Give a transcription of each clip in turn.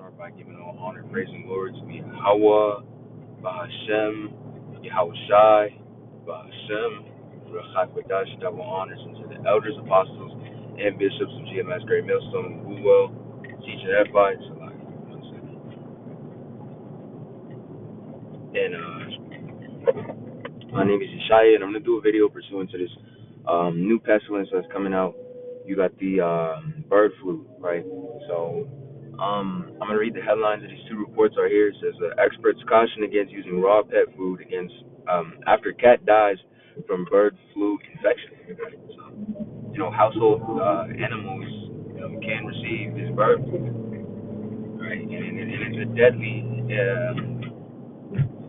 start by giving all honor, praise, and glory to Yahawah Bahasham Yahawashi Bahasham. Qadash Double honors unto the elders, apostles, and bishops of GMS Great Millstone, who will teach and edify. And my name is Yeshaya, and I'm going to do a video pursuant to this new pestilence that's coming out. You got the bird flu, right? So I'm going to read the headlines of these two reports right here. It says, experts caution against using raw pet food against after cat dies from bird flu infection. So, household animals can receive this bird flu, right? And it's a deadly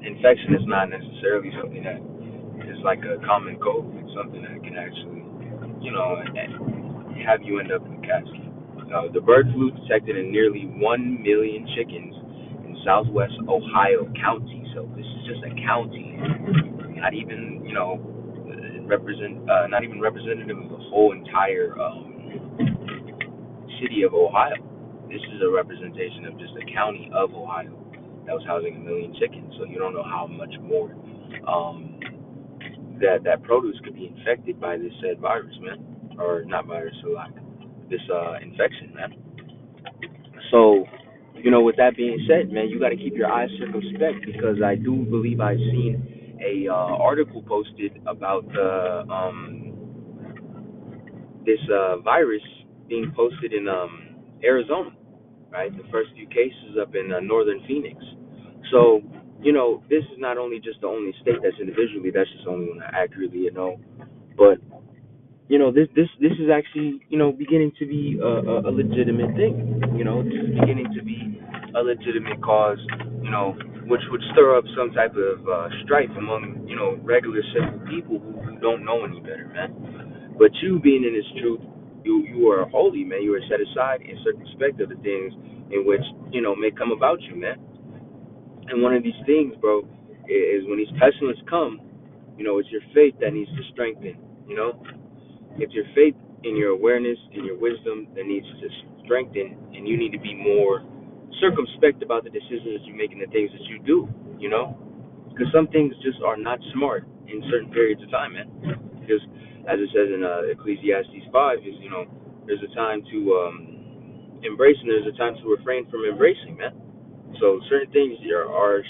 infection. It's not necessarily something that is like a common cold. It's something that can actually, have you end up in a casket. The bird flu detected in nearly 1 million chickens in southwest Ohio County. So this is just a county, not even, not even representative of the whole entire city of Ohio. This is a representation of just a county of Ohio that was housing 1 million chickens. So you don't know how much more that produce could be infected by this said virus, man, or not virus, so like this infection, man. So, with that being said, man, you got to keep your eyes circumspect, because I do believe I've seen a article posted about this virus being posted in Arizona, right? The first few cases up in northern Phoenix. So, this is not only just the only state that's individually, that's just the only one that accurately, but this is actually, beginning to be a legitimate thing. This is beginning to be a legitimate cause, which would stir up some type of strife among, regular simple people who don't know any better, man. But you being in this truth, you are holy, man. You are set aside and circumspect of the things in which, may come about you, man. And one of these things, bro, is when these pestilences come, it's your faith that needs to strengthen, It's your faith in your awareness and your wisdom that needs to strengthen, and you need to be more circumspect about the decisions you make and the things that you do, Because some things just are not smart in certain periods of time, man. Because, as it says in Ecclesiastes 5, is, there's a time to embrace and there's a time to refrain from embracing, man. So certain things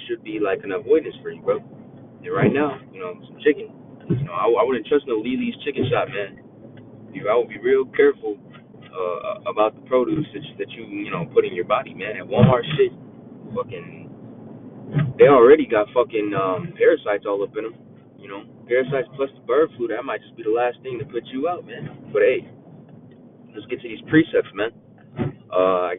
should be like an avoidance for you, bro. And right now, some chicken. I wouldn't trust no Lily's chicken shop, man. I would be real careful about the produce that you put in your body, man. At Walmart, shit, they already got fucking parasites all up in them. Parasites plus the bird flu. That might just be the last thing to put you out, man. But hey, let's get to these precepts, man. I'm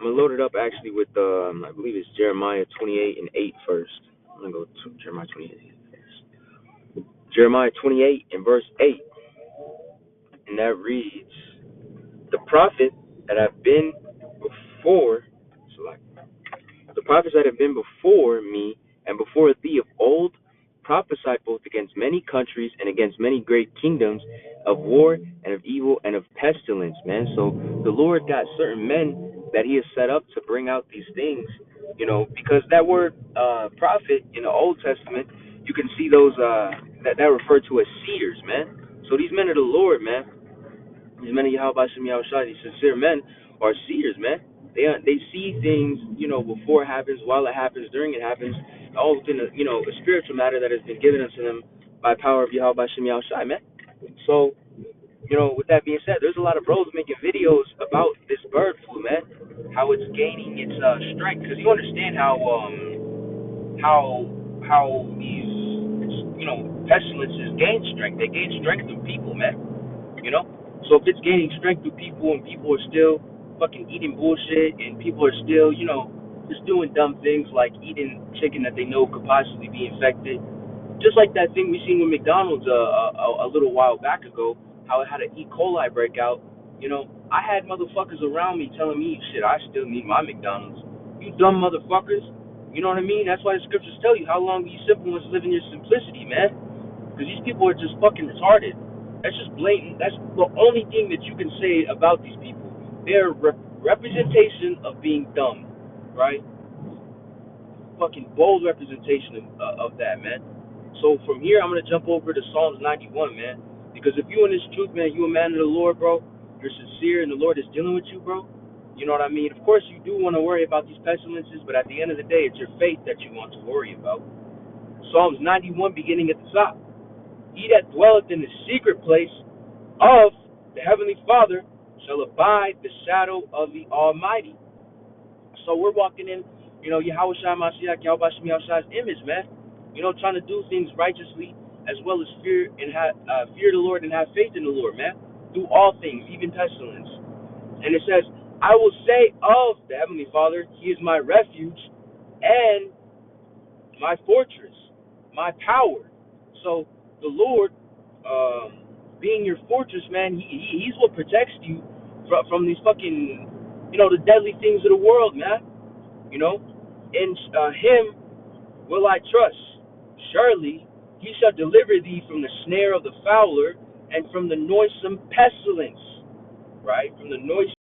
gonna load it up actually with I believe it's Jeremiah 28 and 8 first. I'm gonna go to Jeremiah 28 first. Jeremiah 28 and verse 8. And that reads, the prophets that have been before me and before thee of old prophesied both against many countries and against many great kingdoms, of war and of evil and of pestilence, man. So the Lord got certain men that he has set up to bring out these things, because that word prophet in the Old Testament, you can see those that refer to as seers, man. So these men of the Lord, man, these men of Yahawah Bahasham Yahawashi, these sincere men, are seers, man. They see things, before it happens, while it happens, during it happens, all within a spiritual matter that has been given unto them by power of Yahawah Bahasham Yahawashi, man. So, with that being said, there's a lot of bros making videos about this bird flu, man, how it's gaining its strength. Because you understand how these pestilences gain strength. They gain strength through people, man. So if it's gaining strength through people and people are still fucking eating bullshit and people are still, just doing dumb things like eating chicken that they know could possibly be infected. Just like that thing we seen with McDonald's a little while back ago, how it had an E. coli breakout. I had motherfuckers around me telling me, shit, I still need my McDonald's. You dumb motherfuckers. You know what I mean? That's why the scriptures tell you how long you simple ones live in your simplicity, man. Because these people are just fucking retarded. That's just blatant. That's the only thing that you can say about these people. They're representation of being dumb, right? Fucking bold representation of that, man. So from here, I'm gonna jump over to Psalms 91, man. Because if you in this truth, man, you a man of the Lord, bro. You're sincere, and the Lord is dealing with you, bro. You know what I mean? Of course, you do want to worry about these pestilences, but at the end of the day, it's your faith that you want to worry about. Psalms 91, beginning at the top. He that dwelleth in the secret place of the Heavenly Father shall abide the shadow of the Almighty. So we're walking in, Yahawah Bahasham Yahawashi's image, man. Trying to do things righteously as well as fear the Lord and have faith in the Lord, man. Do all things, even pestilence. And it says, I will say of the Heavenly Father, He is my refuge and my fortress, my power. So the Lord, being your fortress, man, He's what protects you from these fucking, the deadly things of the world, man. In Him will I trust. Surely He shall deliver thee from the snare of the fowler and from the noisome pestilence, right? From the noisome